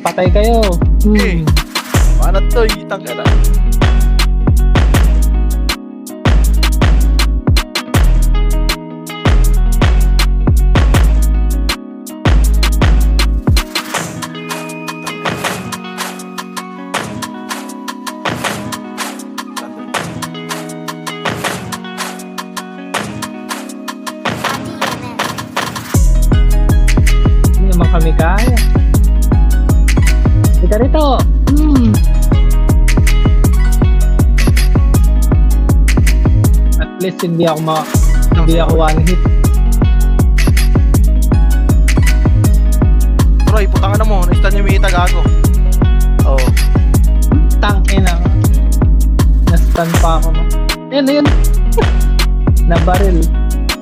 Patay kayo. Eh, paano to? Itang ka na. Hindi naman kami kaya. Ika rito. At least hindi ako one hit. Roy, puta ka na mo. Na-stun yung Mita, gago. Oo. Tangina. Na-stun pa ako. No? Ano yun? Na-barrel.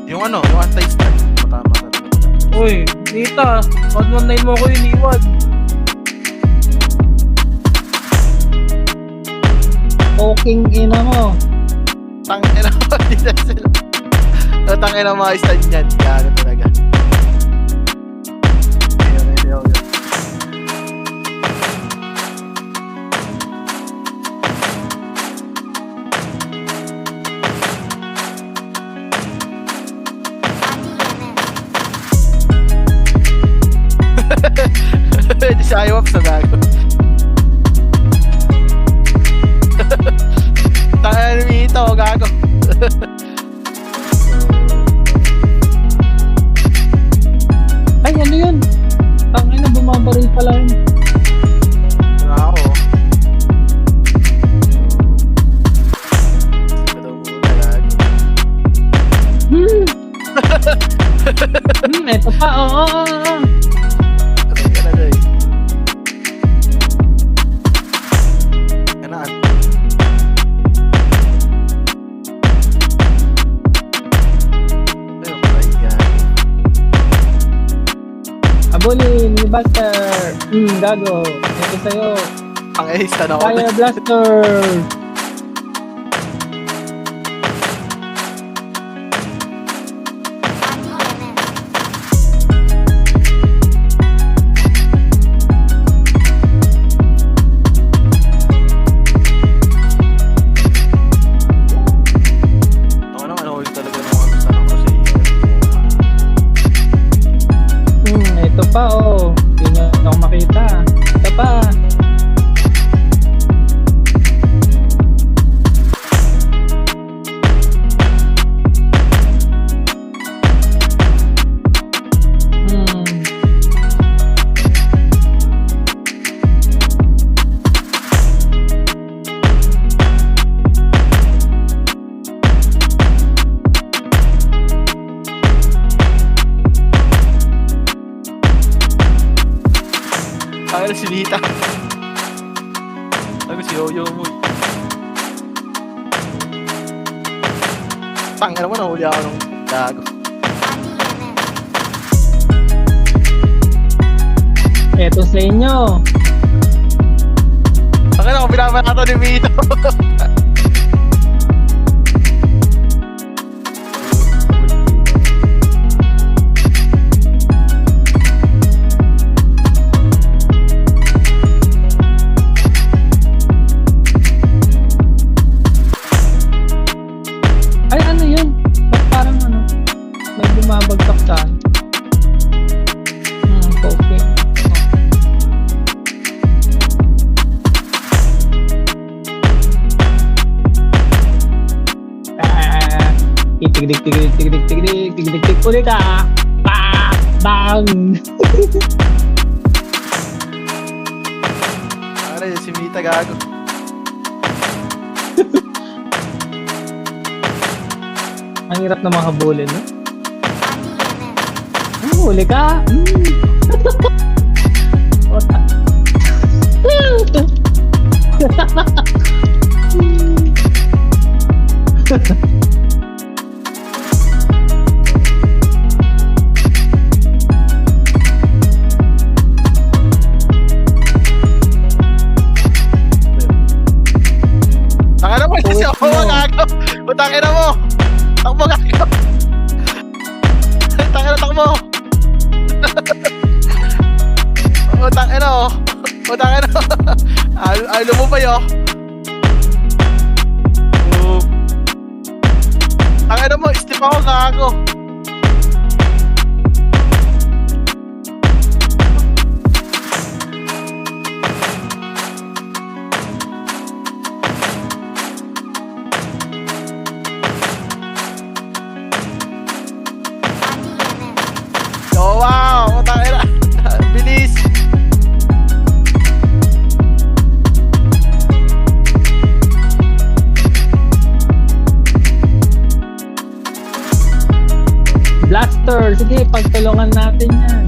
Yung ano, yung anti-stun. Matama na. Uy, Nita, 119 mo ko iniwan. Poking ina mo. Tangina mo, hindi na sila. Tangina mga stun yan. Gago talaga. Ayun. Hindi siya ayaw sa gago. Tangina ni Mito, gago. Ay, ano yun? Tangina, bumabaril pala yun. Ako. Ito muna, gago. Ito pa, oo. Ano ka na, Joy? Ganaan. Ayun, patay, gago. Abulin, ni Buster. Gago. Ito sa'yo. Ang stun ako. Fire Blaster. Ako naman, huli talaga ng mga stun ako sa iyo. Ito pa, oh. Hindi nyo ako makita. Ito pa. Ano si Lita? Ano si Yoyo mo? Tanga naman, nahuli ako ng gago. Ito sa inyo. Tanga na, kung pinapanato ni Mito. Ay, ano yun? Ba't parang ano? May bumabagsak saan? Poking. Tigdig ulit ah! Bang! Ano yun, si Mita, gago. Ang hirap na makahabulin, no? Huli ka! Ota. Taka na mo, kasi ako gago. Utangin na mo. Takbo, gago. Taka na, takbo. Utangin na, oh. Puta ka na. Ay, lumubay oh. Tangin na mo, step ako, gago. Oh, wow, tangin na. Bilis. Blaster, sige, pagtulungan natin yan.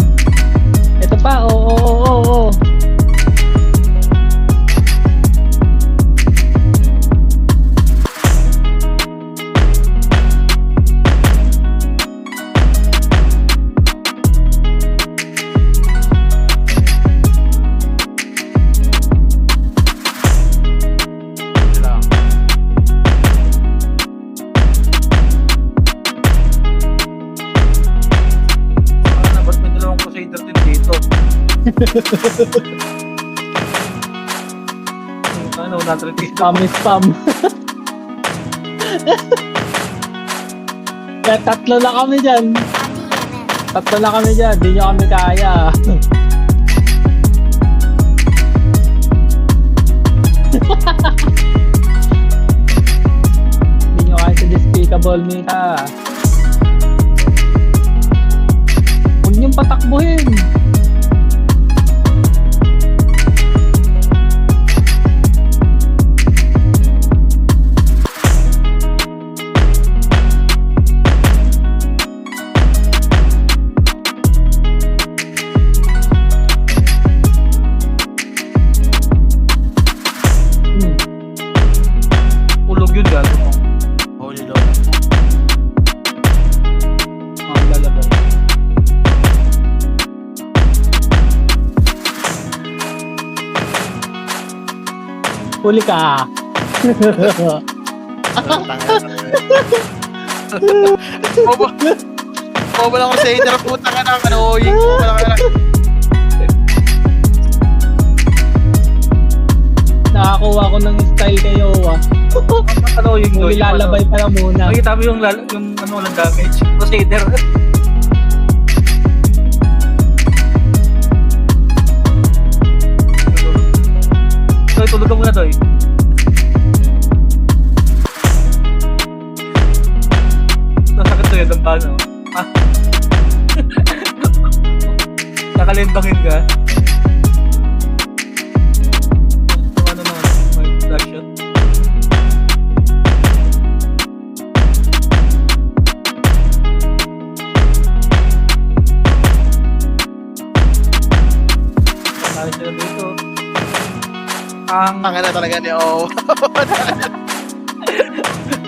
Ito pa, oo. Ba't may dalawang Crusader din dito? Ano, natin dito. Spam. Kaya tatlo lang kami dyan. Di nyo kami kaya. Di nyo kaya si Despicable Mika. Huwag niyong patakbuhin. Ulog yun, gago mo. Holy Lord. Mga lalabay. Huli ka. Bobo lang ako sa hater, puta ka na, kanoying mo ka na. Nakakuha ko ng style kayo Ano yung Huli lalabay pa na muna. Nakita mo yung ano lang damage. Crusader. Toy, tulog ka muna, Toy. Nasakit to yun, ang paano. Ah. Nakalembangin ka. Ano naman, may flash shot. Nakakit sila dito. Ang Tangin na talaga ni Oh.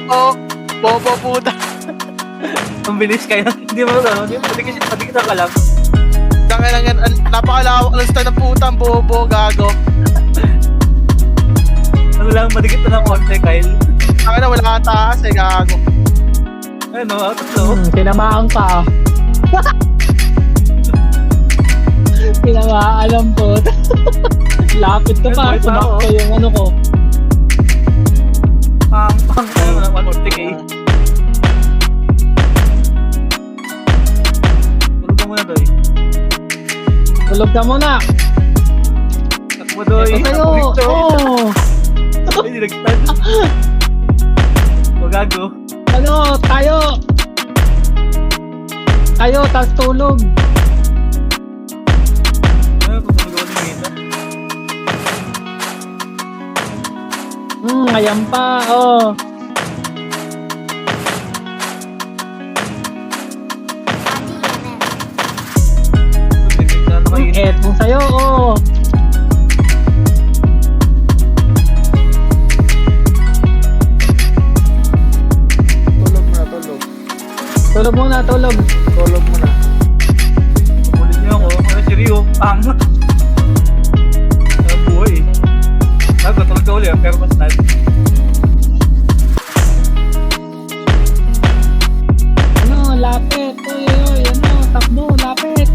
Oh, bobo puta. ang bilis kaya. Hindi mo ano, hindi kita kalap. Tangin na yan, napakalawak ng stand ng putang bobo, gago. Ano lang, madikit na ng konti, Kyle. Tangin na, wala ka taas eh, gago. Ano, out of flow. Tinamaan ka. Tinamaan ang pot. Lapit ka pa. Ay, boy, Sumakto tao. yung ano ko. Pang, ano, 140k. Tulog ka muna, Doy. Tulog ka muna. Takbo, Doy. Ito sa'yo. Victor. Oh. Ay, nilagtan. Magago. Ano, tayo. Tayo, tas tulog. Ano, tutulog ako ni Mita. Ayan pa. Oh. Ano kayo? Etong sa'yo. Oh. Tulog muna, tulog. Tulog muna, tulog. Tulog muna. Ulit niyo ako. Ay, si Rio. Pang. Ang buhay. Bago, tulog ka ulit. Pero mas nat. Ano, lapit. Uy, ano, takbo, lapit.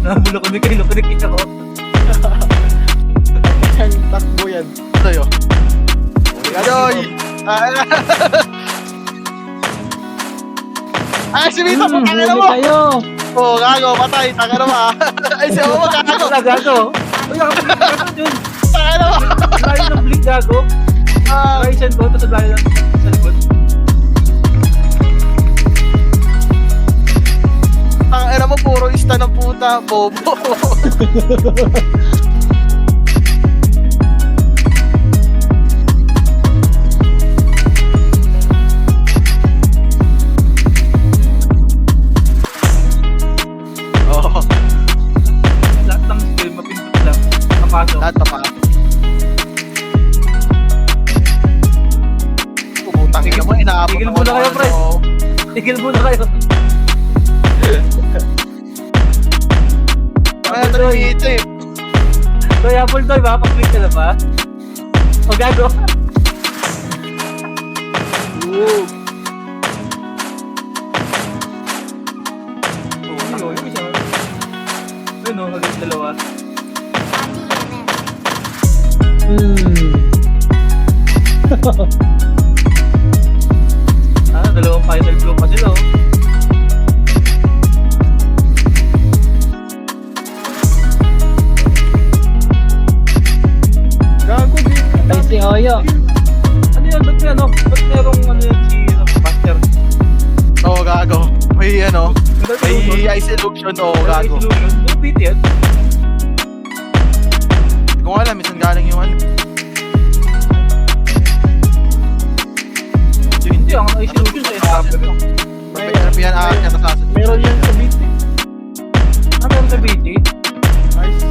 Nabulo ko ni Kilo, kinikita ko. Ang takbo yan. Sa'yo. Adoy! Ay, si Vito, patangin na huli mo! kayo. Oo, gago, patay, tangin na mo ah. Ay, siya mo, gago. Wala, gago. Uy, nakapag-blink yun. Tangin na mo. Layo ng blink, gago. Ah, Raisan ko, tapos layo lang sa likod. tangin na mo, puro ista ng puta, bobo. Oo, Lahat ng skill, mapindot lang. Kapasok. lahat pa. Putang ina mo, inaabot Tigil ako muna ng kayo, pre. ano. Tigil muna kayo. Ay, nalilito eh. Toy, Apple Toy, makapag-blink ka na ba? O, gago. Oo. Uy, isa. Ayun o, hagis dalawa. Dalawang final blow pa sila, oh. Gago din. Ay, si Oyo. Ano yan? Ba't may ano? Ba't merong ano yan si Master? Oo, gago. May ano, Ba't may ice illusion, oo, gago. Ano beat yan? Hindi ko alam, minsan galing yung ano. Hindi, ang ice illusion sa Stabber. May yan akin na sasasin. Meron yan sa BT. Ah, meron sa BT? Nice.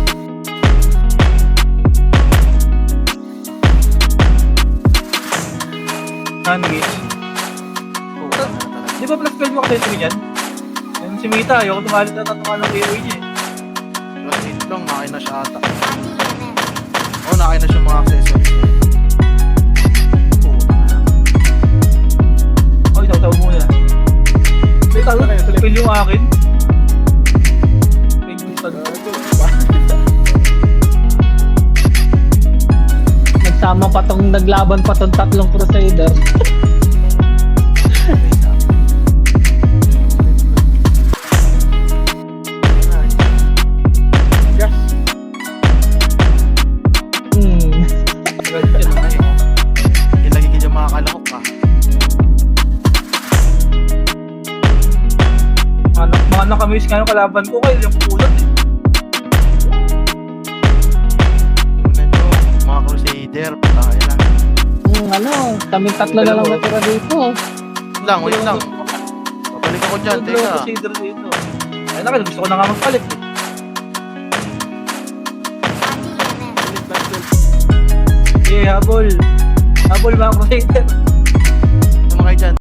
Handgate. Di ba plus 12 yung accessory niyan? Yan si Mita, ayoko tumalit na tatuwa ng AOE niya eh. Last hit lang, nakain na siya ata. Oo, nakain na siya mga accessories. Oh, isaw-saw muna. Fill yung akin. Fill yung tag. Nagsama pa tong naglaban pa tong tatlong crusader. Yes. Ganyan na eh. Ilagay ka dyan mga kalahok pa. Mga nakamiss nga yung kalaban ko kayo, yung pulat eh. Mga crusader, patay lang. Ano, kaming tatlo na lang natira dito. Wait lang. Babalik ako dyan, Yung teka. Crusader dito. Ay naman, gusto ko na nga magpalit eh. Yeah, habol. Habol mga Crusader. Ano kayo dyan?